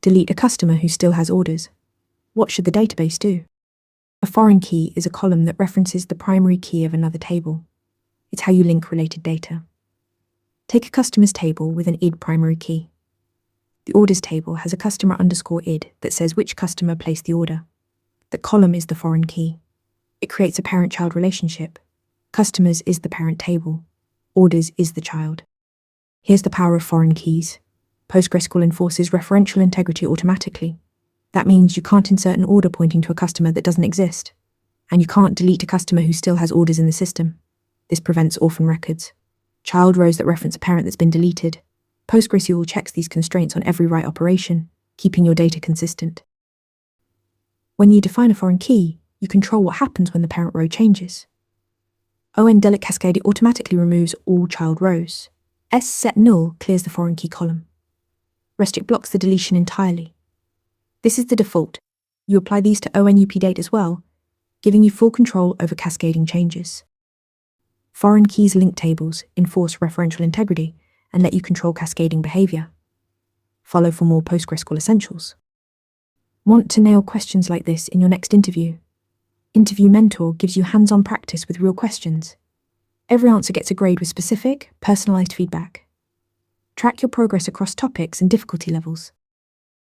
Delete a customer who still has orders. What should the database do? A foreign key is a column that references the primary key of another table. It's how you link related data. Take a customer's table with an id primary key. The orders table has a customer_id that says which customer placed the order. The column is the foreign key. It creates a parent-child relationship. Customers is the parent table. Orders is the child. Here's the power of foreign keys. PostgreSQL enforces referential integrity automatically. That means you can't insert an order pointing to a customer that doesn't exist. And you can't delete a customer who still has orders in the system. This prevents orphan records. Child rows that reference a parent that's been deleted. PostgreSQL checks these constraints on every write operation, keeping your data consistent. When you define a foreign key, you control what happens when the parent row changes. NULL CASCADE automatically removes all child rows. set NULL clears the foreign key column. Restrict blocks the deletion entirely. This is the default. You apply these to ONUPDate as well, giving you full control over cascading changes. Foreign keys link tables enforce referential integrity and let you control cascading behavior. Follow for more PostgreSQL essentials. Want to nail questions like this in your next interview? Interview Mentor gives you hands-on practice with real questions. Every answer gets a grade with specific, personalized feedback. Track your progress across topics and difficulty levels.